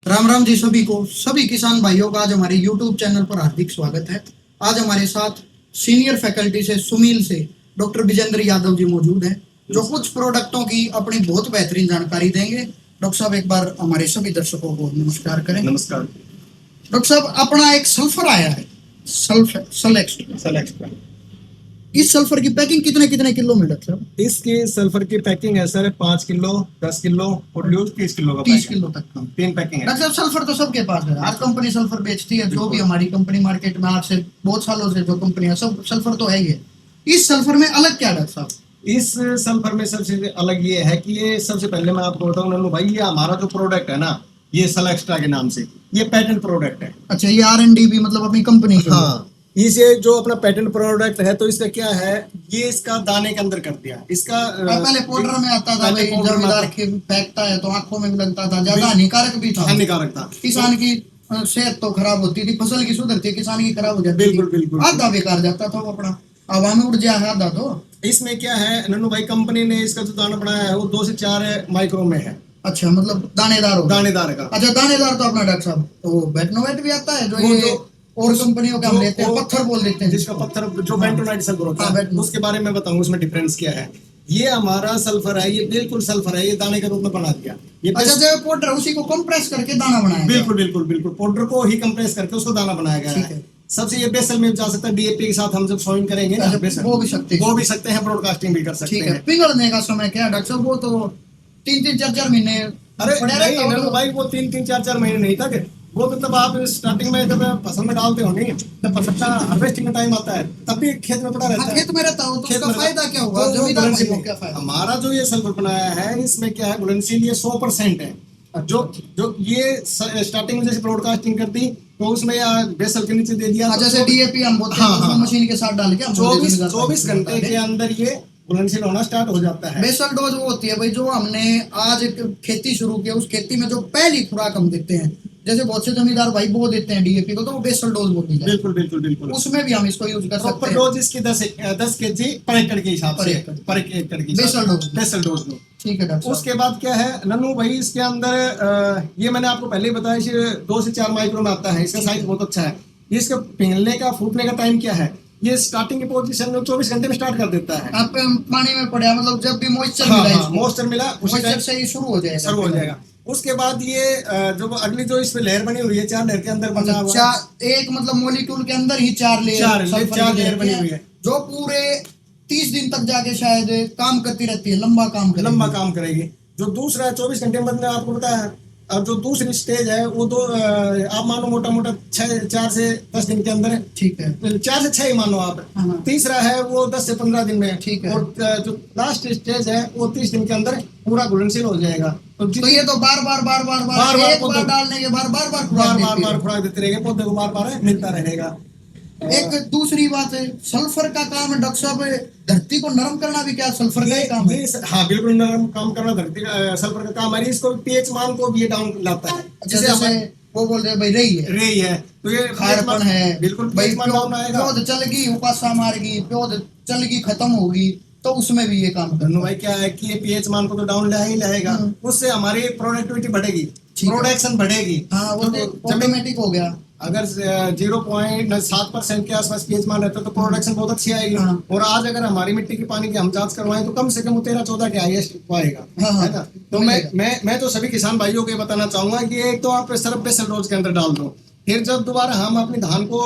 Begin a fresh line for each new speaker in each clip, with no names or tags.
राम राम जी सभी को, सभी किसान भाइयों का आज हमारे YouTube चैनल पर हार्दिक स्वागत है। आज हमारे साथ सीनियर फैकल्टी से सुमील से डॉक्टर विजेंद्र यादव जी मौजूद हैं, जो कुछ प्रोडक्टों की अपनी बहुत बेहतरीन जानकारी देंगे। डॉक्टर साहब एक बार हमारे सभी दर्शकों को नमस्कार करें।
नमस्कार
डॉक्टर साहब, अपना एक सल्फर आया है, सल एक्स्ट्रा। इस सल्फर की पैकिंग कितने कितने किलो में डॉक्टर साहब?
इसकी सल्फर की पैकिंग है सर 5 किलो, 10 किलो और 30 किलो का
30 किलो तक का
3 पैकिंग है।
डॉक्टर साहब, सल्फर तो सबके पास है, हर कंपनी सल्फर बेचती है। जो भी हमारी कंपनी मार्केट में आज से बहुत सालों से जो कंपनी है, सब सल्फर तो है ही है। इस सल्फर में अलग क्या है डॉक्टर साहब?
इस सल्फर में सबसे अलग ये है कि ये सबसे पहले मैं आपको बताऊं नन्नू भाई, ये हमारा जो प्रोडक्ट है ना, ये सल एक्स्ट्रा के नाम से ये पेटेंट प्रोडक्ट है।
अच्छा, ये R&D भी मतलब अपनी कंपनी की?
हाँ, इसे जो अपना पेटेंट प्रोडक्ट है, तो इसका क्या है, ये इसका दाने के अंदर कर दिया इसका।
पहले पाउडर में आता था भाई, जमींदार फेंकता है तो आंखों में भी लगता था, ज्यादा हानिकारक भी था।
हानिकारक था,
किसान की सेहत तो खराब होती थी, फसल की सुधरती, किसान की खराब हो जाती।
बिल्कुल बिल्कुल।
आधा बेकार जाता था वो अपना, हवा में उड़ जाए आधा। तो
इसमें क्या है नन्नू भाई, कंपनी ने इसका जो दाना बनाया है वो 2 से 4 माइक्रो में है।
अच्छा, मतलब दानेदार हो,
दानेदार का।
अच्छा दानेदार तो अपना डॉक्टर साहब तो बेटनोवेट भी आता है, जो ये और कंपनियों का हम लेते हैं, पत्थर बोल देते हैं
जिसका पत्थर जो बेंटोनाइट सल्फर होता है, उसके बारे में बताऊं उसमें डिफरेंस क्या है। ये हमारा सल्फर है, ये बिल्कुल सल्फर है, ये दाने के रूप में बना दिया। ये
अच्छा, जो पाउडर उसी को कंप्रेस करके दाना बनाया?
बिल्कुल बिल्कुल बिल्कुल, पाउडर को ही कंप्रेस करके उसको दाना बनाया गया है। सबसे ये बेसल में जा सकता है, DAP के साथ हम जब सॉइल करेंगे ना,
वो भी सकते
हैं, ब्रॉडकास्टिंग भी कर सकते हैं।
पिघलने का समय क्या डॉक्टर साहब? वो तो 3-3, 4-4 महीने।
अरे नहीं नन्नू भाई, वो 3-3, 4-4 महीने नहीं था। वो तो तब आप स्टार्टिंग में जब फसल में डालते हो नहीं, तब फसल का हार्वेस्टिंग का टाइम आता है, तब भी खेत में पड़ा रहता है।
खेत में रहता हो तो उसका फायदा क्या होगा? जमींदार भाई को क्या फायदा?
हमारा जो ये सल्फर बनाया है, इसमें क्या है, घुलनशील ये 100% है। जो ये स्टार्टिंग में जैसे ब्रॉडकास्टिंग करती तो उसमें बेसल के नीचे दे दिया,
जैसे DAP हम बोलते हैं, उसमें मशीन के साथ डाल के
24 घंटे के अंदर ये घुलनशील होना स्टार्ट हो जाता है।
बेसल डोज वो होती है भाई, जो हमने आज खेती शुरू की, उस खेती में जो पहली खुराक हम देते हैं, जैसे बहुत से जमींदार भाई वो देते हैं DAP को, तो वो बेसल डोज बोलती है।
बिल्कुल बिल्कुल बिल्कुल,
उसमें भी हम इसको यूज कर सकते हैं।
डोज इसकी 10 kg पर एकड़ के हिसाब से, पर एकड़ की बेसल डोज लो।
ठीक है डॉक्टर।
उसके बाद क्या है नन्नू भाई, इसके अंदर ये मैंने आपको पहले ही बताया, 2 से 4 माइक्रो में आता है। इसका साइज बहुत अच्छा है। इसका पिघलने का, फूटने का टाइम क्या है, ये स्टार्टिंग की पोजीशन में 24 घंटे में स्टार्ट कर देता है।
आप पानी में पड़ा, मतलब जब भी मॉइस्चर मिला,
मॉइस्चर मिला
मॉइस्चर से ही शुरू हो जाएगा।
उसके बाद ये जो अगली जो इसमें लेयर बनी हुई है, 4 लेयर के अंदर बना हुआ है।
एक मतलब मॉलिक्यूल के अंदर ही 4 लेयर
बनी हुई है,
जो पूरे 30 दिन तक जाके शायद काम करती रहती है, लंबा काम
करेगी। जो दूसरा 24 घंटे में आपको बताया। अब जो दूसरी स्टेज है वो आप मानो मोटा मोटा 4 से 10 दिन के अंदर है।
ठीक है,
4 से 6 ही मानो आप। तीसरा है वो 10 से 15 दिन में।
ठीक है।
और जो लास्ट स्टेज है वो 30 दिन के अंदर पूरा घुलनशील हो जाएगा।
तो ये तो बार बार डालने के बार
खुराक देते रहेंगे, पौधे को बार मिलता रहेगा।
एक दूसरी बात है, सल्फर का काम है डॉक्टर साहब, धरती को नरम करना भी क्या सल्फर का ही काम है?
हाँ बिल्कुल, नरम काम करना धरती का सल्फर का काम है। इसको pH मान को भी डाउन लाता है।
जैसे वो बोल रहे भाई रही है
तो ये
खारपन है,
बिल्कुल pH मान डाउन आएगा।
प्योद चलेगी, उपासा मारेगी, प्योद चलेगी, खत्म होगी, तो उसमें भी ये काम करना।
भाई क्या है कि ये pH मान को तो डाउन लाएगा, उससे हमारी प्रोडक्टिविटी बढ़ेगी, प्रोडक्शन बढ़ेगी।
हाँ, वो तो ऑटोमेटिक हो गया।
अगर 0.7% के आसपास pH मान रहता तो प्रोडक्शन बहुत अच्छी आएगी। और आज अगर हमारी मिट्टी की पानी की हम जांच करवाएं तो कम से कम 13-14 के हाईएस्ट आएगा, है ना। तो मैं तो सभी किसान भाइयों को बताना चाहूंगा कि एक तो आप सिर्फ बेसल डोज के अंदर डाल दो, फिर जब दोबारा हम अपने धान को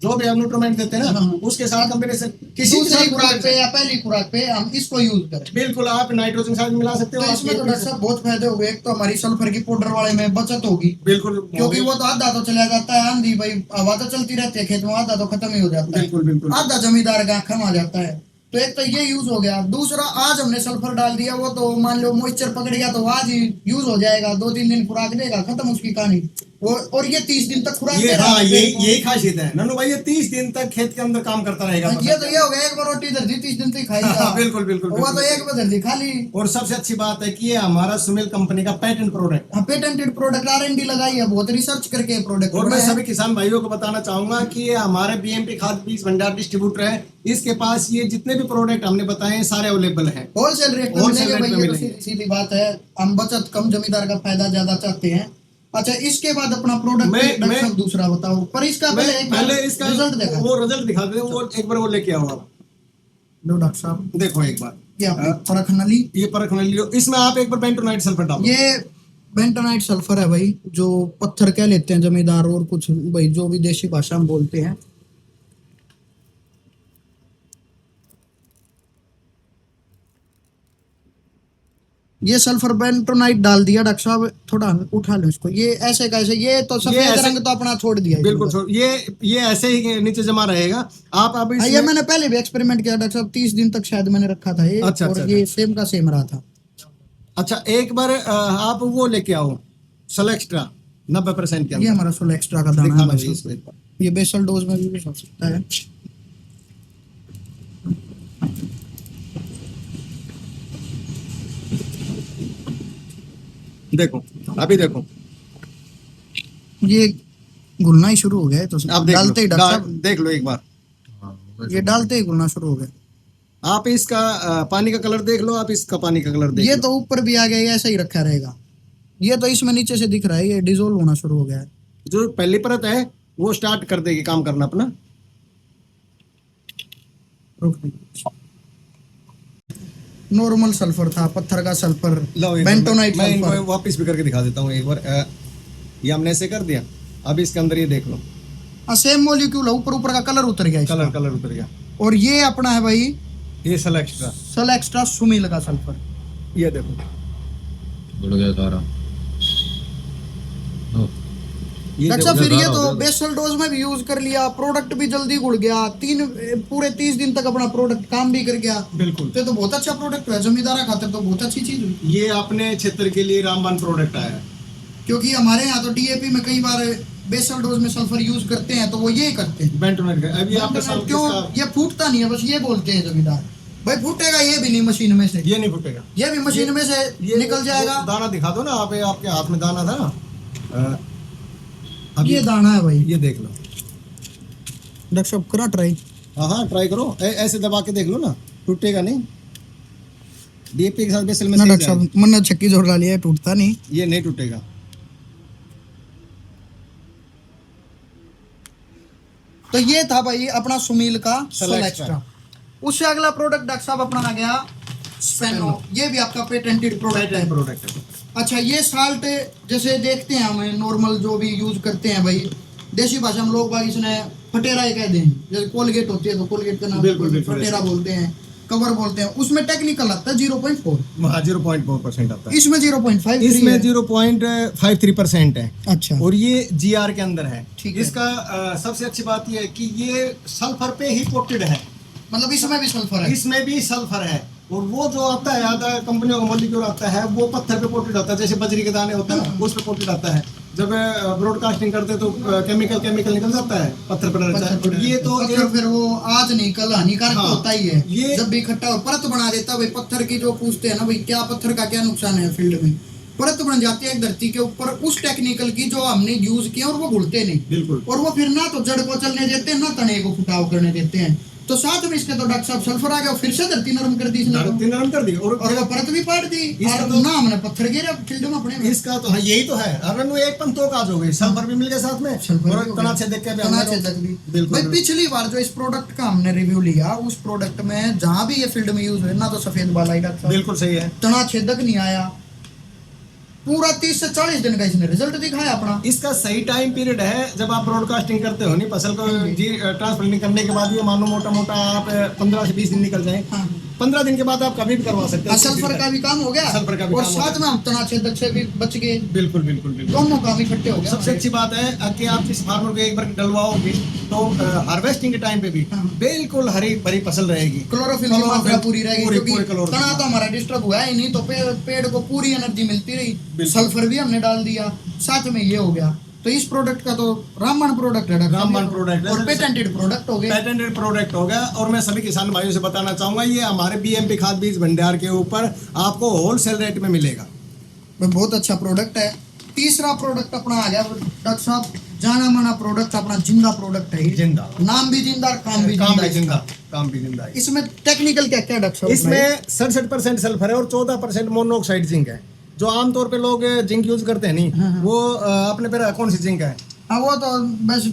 जो भी न्यूट्रिएंट देते हैं ना, उसके साथ कॉम्बिनेशन किसी
दूसरी खुराक पे या पहली खुराक पे हम इसको यूज करें।
बिल्कुल, आप नाइट्रोजन साथ मिला सकते हो।
तो इसमें तो डॉक्टर साहब बहुत फायदे हो गए। एक तो हमारी सल्फर की पाउडर वाले में बचत होगी,
बिल्कुल,
क्योंकि वो तो आधा तो चला जाता है, आंधी भाई हवा तो चलती रहती है खेत में, आधा तो खत्म ही हो जाता है,
बिल्कुल
आधा जमींदार का खम आ जाता है। तो एक तो ये यूज हो गया। दूसरा, आज हमने सल्फर डाल दिया, वो तो मान लो मॉइस्चर पकड़ गया तो आज ही यूज हो जाएगा, 2-3 दिन खुराक देगा, खत्म उसकी कहानी। और ये 30 दिन तक खुराक
देगा। हाँ, यही खासियत है नन्नू भाई, ये 30 दिन तक खेत के अंदर काम करता रहेगा।
ये तो ये हो गया, एक बार रोटी धर दी 30 दिन तक खाएगा।
बिल्कुल
वो तो एक बार धर दी खा ली।
और सबसे अच्छी बात है कि ये हमारा सुमेल कंपनी का patent product,
patented product, R&D लगाई है, बहुत रिसर्च करके प्रोडक्ट।
और मैं सभी किसान भाइयों को बताना चाहूंगा कि ये हमारे BMP खाद बीज भंडार डिस्ट्रीब्यूटर है। इसके पास ये जितने भी प्रोडक्ट हमने बताए सारे अवेलेबल हैं,
होलसेल रेट में मिलेंगे। सीधी बात है, हम बचत कम, जमींदार का फायदा ज्यादा चाहते हैं। अच्छा, इसके बाद अपना प्रोडक्ट डॉक्टर साहब दूसरा बताओ, पर इसका
पहले इसका
रिजल्ट देखा।
वो रिजल्ट दिखा दे, वो एक बार वो लेके आओ आप।
लो डॉक्टर साहब,
देखो एक बार
ये आपने परख नली,
ये परख नली लो, इसमें आप एक बार बेंटोनाइट सल्फर डालो।
ये बेंटोनाइट सल्फर है भाई, जो पत्थर कह लेते हैं जमींदार और कुछ भाई जो भी देशी भाषा में बोलते हैं। ये सल्फर बेंटोनाइट डाल दिया डॉक्टर साहब, थोड़ा उठा लो इसको, ये ऐसे कैसे, ये तो सफेद रंग तो अपना छोड़ दिया।
बिल्कुल छोड़, ये ऐसे ही नीचे जमा रहेगा। आप अभी
ये मैंने पहले भी एक्सपेरिमेंट किया डॉक्टर साहब, 30 दिन तक शायद मैंने रखा था ये।
अच्छा,
और
अच्छा,
ये सेम का सेम रहा था।
अच्छा, एक बार आप वो लेके आओ सेलेक्ट्रा 90% के
ये
अंदर।
हमारा सोल एक्स्ट्रा का दाना है
दिखाना
भाई
चाहिए
साहब।
इसको एक बार।
ये बेसल डोज में भी हो सकता है।
देखो अभी देखो,
ये घुलना ही शुरू हो गया है, तो
आप देख
डालते ही
लो,
डॉक्टर साहब,
देख लो एक बार।
ये डालते ही घुलना शुरू हो गया।
आप इसका पानी का कलर देख लो, आप इसका पानी का कलर देख
ये
लो।
तो ऊपर भी आ गया, ये ऐसा ही रखा रहेगा। ये तो इसमें नीचे से दिख रहा है, ये डिजोल्व होना शुरू हो गया है।
जो पहली परत है वो स्टार्ट कर देगी काम करना अपना।
नॉर्मल सल्फर था, पत्थर का सल्फर,
लो
बेंटोनाइट
मैं इनको
सल्फर।
वापस भी करके दिखा देता हूँ एक बार। ये हमने ऐसे कर दिया, अब इसके अंदर ये देख लो,
सेम मॉलिक्यूल है, ऊपर ऊपर का कलर उतर गया इसका।
कलर उतर गया।
और ये अपना है भाई
ये सल एक्स्ट्रा,
सल एक्स्ट्रा सुमील का सल्फर।
ये देखो
जुड़ गया सारा। ओ,
अच्छा,
देखो,
फिर ये
ज़्यादा
तो
हो गया।
बेसल डोज में भी यूज कर लिया, प्रोडक्ट भी जल्दी घुल गया, पूरे 30 दिन तक अपना प्रोडक्ट काम भी कर गया।
बिल्कुल।
तो बहुत अच्छा प्रोडक्ट है, जमींदारा खातिर तो बहुत अच्छी चीज हुई।
ये अपने क्षेत्र के लिए रामबान प्रोडक्ट आया है।
क्योंकि हमारे यहाँ तो डीएपी में कई बार बेसल डोज में सल्फर यूज करते हैं, तो वो ये करते हैं।
बेंटोनाइट का अभी आपके साथ
क्यों ये फूटता नहीं है, बस ये बोलते हैं जमींदार भाई फूटेगा, ये भी नहीं मशीन में से,
ये नहीं फूटेगा,
ये भी मशीन में से निकल जाएगा।
दाना दिखा दो ना आप, आपके हाथ में दाना था ना, अब
ये दाना है भाई।
ये देख लो।
डॉक्टर साहब करा ट्राई।
हाँ ट्राई करो, ऐसे दबा के देख लो ना, टूटेगा नहीं। डीएपी के साथ बेसल में
ना
सही
डॉक्टर
जाएगा।
साहब मैंने छक्की जोड़ डाली है, टूटता नहीं।
ये नहीं टूटेगा।
तो ये था भाई अपना सुमील का
सल
सल
एक्स्ट्रा।
एक्स्ट्रा। उससे अगला प्रोडक्ट डॉक्टर साहब अपना आ गया स्पेनो। ये भी आपका पेटेंटेड प्रोडक्ट है।
प्रोडक्ट है।
अच्छा, ये साल्ट जैसे देखते हैं हमें नॉर्मल जो भी यूज करते हैं भाई, देसी भाषा में लोग भाई इसने फटेरा ही कह दें। जैसे कोलगेट होती है तो कोलगेट का नाम
बिल्कुल,
फटेरा बोलते हैं, कवर बोलते हैं। उसमें टेक्निकल आता है 0.4,
हाँ 0.4% आता है।
इसमें 0.5,
इसमें 0.53% है।
अच्छा,
और ये जीआर के अंदर है।
ठीक है।
इसका सबसे अच्छी बात यह है कि ये सल्फर पे ही कोटेड है।
मतलब इसमें भी सल्फर है।
इसमें भी सल्फर है। और वो जो आता है आधा कंपनियों का मॉलिक्यूल आता है, वो पत्थर पे कोटेड आता है, जैसे बजरी के दाने होते हैं ना, उस पे कोटेड आता है। जब ब्रॉडकास्टिंग करते हैं तो केमिकल निकल जाता है, पत्थर पर रहता है। और ये तो
पत्थर फिर वो आज नहीं कल हानिकारक
हाँ,
होता ही है।
ये
जब भी इकट्ठा और परत बना देता है भाई, पत्थर की जो पूछते हैं ना भाई क्या पत्थर का क्या नुकसान है फील्ड में, परत बन जाती है एक धरती के ऊपर उस टेक्निकल की जो हमने यूज किया, और वो घुलते नहीं।
बिल्कुल।
और वो फिर ना तो जड़ को चलने देते हैं, ना तने को फुटाव करने देते हैं। तो साथ में इसके तो डॉक्टर साहब सल्फर आ गया, फिर से धरती नरम कर दी इसने,
धरती नरम कर दी। और
और वो परत भी पाट दी।
इसका
और
तो-
ना हमने पत्थर गिरा फील्ड में अपने में।
इसका तो हाँ, यही तो है। अरन में एक पंतो काज हो गई, सल्फर भी मिल गया साथ में,
सल्फर भी
और
हो गया।
तना छेदक के भी
तना
हमने-
छेदक भी।
बिल्कुल।
भाई पिछली बार जो इस प्रोडक्ट का हमने रिव्यू लिया, उस प्रोडक्ट में जहां भी ये फील्ड में यूज हुए ना तो सफेद बाल आई डॉक्टर साहब,
बिल्कुल सही है।
तना छेदक नहीं आया। पूरा 30 से 40 दिन का इसने रिजल्ट दिखाया अपना।
इसका सही टाइम पीरियड है जब आप ब्रॉडकास्टिंग करते हो, नहीं फसल को जी ट्रांसप्लांटिंग करने के बाद ये मानो मोटा मोटा आप 15 से 20 दिन निकल जाए,
हाँ।
15 दिन के बाद आप कभी भी करवा सकते हैं।
सल्फर का भी काम हो गया,
सल्फर का भी
और
काम हो
साथ में हम तना छेदक से भी बच गए।
बिल्कुल बिल्कुल बिल्कुल।
दोनों काम इकट्ठे हो गए।
सबसे अच्छी बात है कि आप जिस फार्मर को एक बार डलवाओ भी तो हार्वेस्टिंग के टाइम पे भी
हाँ।
बिल्कुल हरी भरी फसल रहेगी।
क्लोरोफिल की मात्रा पूरी रहेगी,
पूरी
क्योंकि
क्लोरोफिल।
तना तो हमारा डिस्टर्ब हुआ ही नहीं, तो पेड़ को पूरी एनर्जी मिलती रही।
बिल्कुल।
सल्फर भी हमने डाल दिया, साथ में ये हो गया। तो इस प्रोडक्ट का तो रामबाण प्रोडक्ट है,
रामबाण प्रोडक्ट है।
और पेटेंटेड प्रोडक्ट हो गए।
पेटेंटेड प्रोडक्ट हो गया। और मैं सभी किसान भाइयों से बताना चाहूंगा, ये हमारे बीएमपी खाद बीज भंडार के ऊपर आपको होलसेल रेट में मिलेगा।
बहुत अच्छा प्रोडक्ट है। तीसरा प्रोडक्ट अपना आ गया डॉक्टर साहब, जाना माना प्रोडक्ट अपना, जिंदा प्रोडक्ट है ये।
जिंदा,
नाम भी जिंदा, काम भी
काम भी
जिंदा।
जिंदा, काम भी जिंदा है।
इसमें टेक्निकल क्या क्या डॉक्टर साहब?
इसमें 67% सल्फर है और 14% मोनोऑक्साइड जिंक है। जो आमतौर पे लोग जिंक यूज करते हैं नहीं,
हाँ।
वो अपने पे कौन सी जिंक है?
हाँ वो तो बस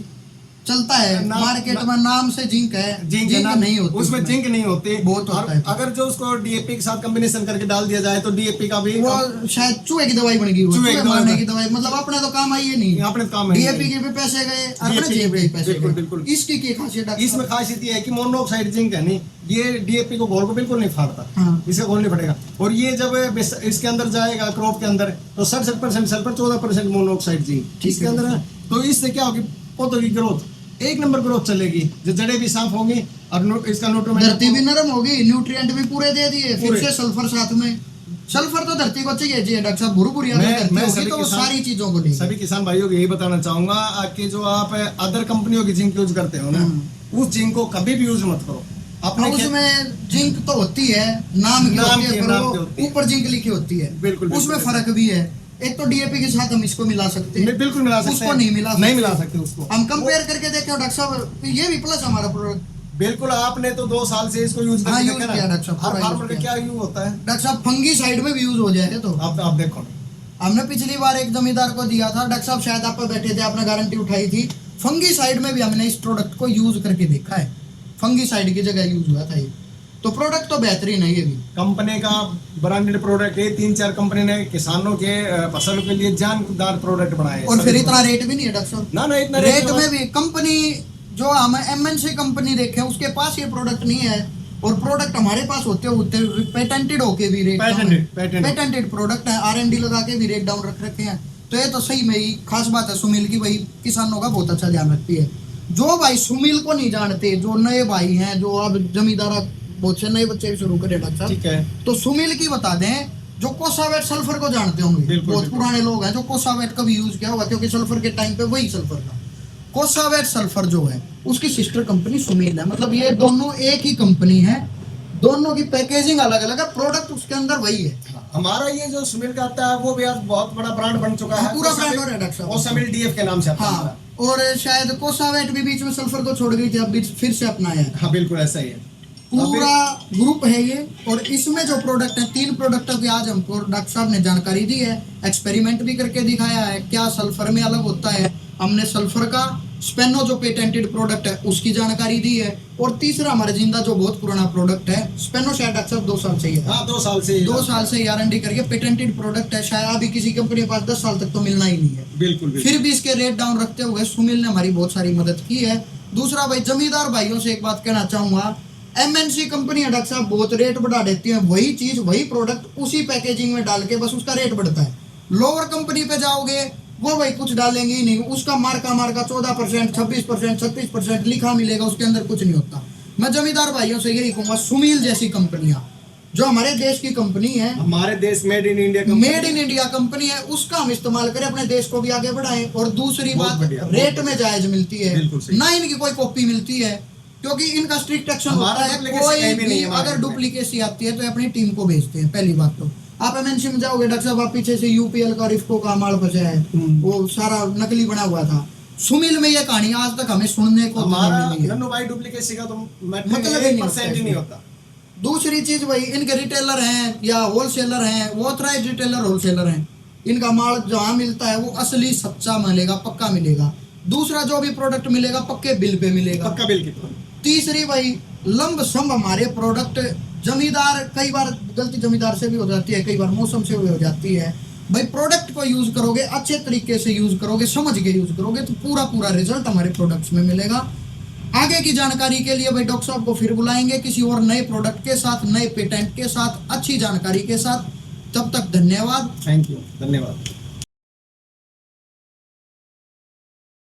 चलता है मार्केट में, नाम से जिंक है, जिंक नहीं होती
उसमें जिंक नहीं होती।
बहुत होता है।
अगर जो उसको डीएपी के साथ कॉम्बिनेशन करके डाल दिया जाए तो डीएपी का भी
वो शायद चूहे की दवाई बन गई, वो
चूहे की
चूहे मारने की दवाई, मतलब अपने तो काम आई है नहीं,
अपने काम है
डीएपी के भी पैसे गए, अपने
DAP
जेब के भी पैसे
बिल्कुल,
गए।
बिल्कुल।
इसकी क्या खासियत है?
इसमें खासियत ये है कि मोनोऑक्साइड जिंक है नहीं, ये डीएपी को घोल को बिल्कुल नहीं फाड़ता,
हाँ।
इसका घोल नहीं फटेगा। और ये जब इसके अंदर जाएगा क्रॉप के अंदर तो 67% सल्फर, 14% मोनोऑक्साइड जिंक इसके अंदर है। तो इससे क्या होगी, पौधों की ग्रोथ एक नंबर ग्रोथ चलेगी, जो जड़ें भी साफ होंगी और इसका न्यूट्रिएंट,
धरती भी नरम होगी, न्यूट्रिएंट भी पूरे दे दिए, फिर
पूरे।
से सल्फर साथ में। सल्फर तो धरती को चाहिए जी डॉक्टर साहब, भुरभुरिया
मैं
धरती होगी
सभी
तो वो
किसान-
सारी चीजों को लेगी।
सभी किसान भाइयों को यही बताना चाहूंगा कि जो आप अदर कंपनियों की जिंक यूज करते हो ना, उस जिंक को कभी भी यूज मत करो अपने
हाँ, उसमें जिंक तो होती है, नाम की
नाम
होती
की-
है, पर
नाम
वो
की होती है।
ऊपर जिंक लिखी होती है,
बिल्कुल,
उसमें
बिल्कुल।
फर्क भी है। एक तो डीएपी के साथ हम इसको मिला सकते हैं,
बिल्कुल मिला सकते
उसको
हैं,
नहीं मिला
नहीं मिला सकते उसको।
हम कंपेयर करके देखें डॉक्टर साहब, ये भी प्लस हमारा प्रोडक्ट।
बिल्कुल, आपने तो 2 साल से इसको यूज
हाँ,
करके
यूज
देखा
किया
ना,
डॉक्टर साहब,
हर
पूरा
फार्मर
यूज
का
किया।
क्या यूज होता है,
डॉक्टर साहब फंगी साइड में भी यूज हो जाए तो
आप देखो।
हमने पिछली बार एक जमींदार को दिया था डॉक्टर साहब, शायद आप बैठे थे, आपने गारंटी उठाई थी। फंगी साइड में भी हमने इस प्रोडक्ट को यूज करके देखा है, फंगी साइड की जगह यूज हुआ था ये, तो प्रोडक्ट तो बेहतरीन है ये भी।
कंपनी का ब्रांडेड प्रोडक्ट है, 3-4 कंपनी ने किसानों के फसल के लिए जानदार प्रोडक्ट बनाए हैं।
और फिर
सभी
इतना रेट भी नहीं है डॉक्टर साहब,
ना इतना
रेट में भी कंपनी जो हम एमएनसी कंपनी देखे उसके पास ये प्रोडक्ट नहीं है, और प्रोडक्ट हमारे पास होते होते पेटेंटेड होके भी रेट पेटेंटेड प्रोडक्ट है, R&D लगा के भी रेट डाउन रख रखे हैं। तो ये तो सही में ही खास बात है सुमिल की, भाई किसानों का बहुत अच्छा ध्यान रखती है। जो भाई सुमिल को नहीं जानते, जो नए भाई हैं, जो अब जमींदार बहुत से नए बच्चे शुरू करे डॉक्टर साहब,
ठीक है,
तो सुमिल की बता दें, जो कोसावेट सल्फर को जानते होंगे,
बिल्कुल,
बहुत
बिल्कुल।
पुराने लोग हैं जो कोसावेट का भी यूज किया होगा, क्योंकि सल्फर के टाइम पे वही सल्फर था। कोसावेट सल्फर जो है उसकी सिस्टर कंपनी सुमिल है, मतलब ये दोनों एक ही कंपनी है, दोनों की पैकेजिंग अलग अलग है, प्रोडक्ट उसके अंदर वही है।
हमारा ये जो सुमिल का आता है वो भी आज बहुत बड़ा ब्रांड बन चुका है,
पूरा ब्रांड हो रहा है डॉक्टर साहब।
ओसामिल डीएफ के नाम से आता है हमारा।
हाँ, और शायद कोसावेट भी बीच में सल्फर को छोड़ गई थी, अब बीच फिर से अपनाया है।
हाँ बिल्कुल ऐसा ही है,
पूरा ग्रुप है ये। और इसमें जो प्रोडक्ट है, 3 प्रोडक्टों की आज हमको डॉक्टर साहब ने जानकारी दी है, एक्सपेरिमेंट भी करके दिखाया है क्या सल्फर में अलग होता है। हमने सल्फर का स्पेनो जो पेटेंटेड प्रोडक्ट है उसकी जानकारी दी है, और तीसरा हमारे जिंदा जो बहुत पुराना प्रोडक्ट है स्पेनो, शायद डॉक्टर साहब 2 साल से ही है।
हाँ 2 साल से
2 साल से R&D करके पेटेंटेड प्रोडक्ट है, शायद अभी किसी कंपनी के पास 10 साल तक तो मिलना ही नहीं है।
बिल्कुल
फिर भी इसके रेट डाउन रखते हुए सुमिल ने हमारी बहुत सारी मदद की है। दूसरा भाई जमींदार भाइयों से एक बात कहना चाहूंगा, एमएनसी कंपनी है डॉक्टर साहब, बहुत रेट बढ़ा देती है, वही चीज वही प्रोडक्ट उसी पैकेजिंग में डाल के बस उसका रेट बढ़ता है। लोअर कंपनी पे जाओगे वो भाई कुछ डालेंगे ही नहीं, उसका मार्का 14%, 26%, 36% लिखा मिलेगा, उसके अंदर कुछ नहीं होता। मैं जमींदार भाइयों से यही कहूंगा, सुमिल जैसी कंपनियां जो हमारे देश की कंपनी है,
हमारे देश made in India
made in India company है, उसका हम इस्तेमाल करें, अपने देश को भी आगे बढ़ाएं। और दूसरी
बहुत
बात,
बढ़िया,
रेट में जायज मिलती है,
बिल्कुल सही।
ना इनकी कोई कॉपी मिलती है, क्योंकि इनका स्ट्रिक्ट एक्शन
हमारा
होता है।
duplicacy
कोई
कहीं भी नहीं
भी
है हमारे
अगर
देश में।
डुप्लीकेसी आती है तो अपनी टीम को भेजते हैं। पहली बात तो आप एमएनसी में जाओगे डॉक्टर साहब, आप पीछे से यूपीएल का रिफ्को का माल बचा है, वो सारा नकली बना हुआ था। सुमिल में ये कहानी आज तक हमें सुनने को
हमारा
नहीं मिली है।
नन्नू भाई डुप्लीकेसी का तो
मतलब ही नहीं होता
1% ही नहीं होता।
दूसरी चीज भाई, इनके रिटेलर हैं या होलसेलर हैं, वो ऑथराइज्ड रिटेलर होलसेलर हैं, इनका माल जहाँ मिलता है वो असली सच्चा मिलेगा, पक्का मिलेगा। दूसरा जो भी प्रोडक्ट मिलेगा पक्के बिल पे मिलेगा।
पक्का बिल की।
तीसरी भाई, लंब सम हमारे प्रोडक्ट, जमींदार कई बार गलती जमींदार से भी हो जाती है, कई बार मौसम से भी हो जाती है। भाई प्रोडक्ट को यूज करोगे, अच्छे तरीके से यूज करोगे, समझ के यूज करोगे, तो पूरा रिजल्ट हमारे प्रोडक्ट्स में मिलेगा। आगे की जानकारी के लिए भाई डॉक्टर साहब को फिर बुलाएंगे किसी और नए प्रोडक्ट के साथ, नए पेटेंट के साथ, अच्छी जानकारी के साथ। तब तक धन्यवाद।
थैंक यू, धन्यवाद।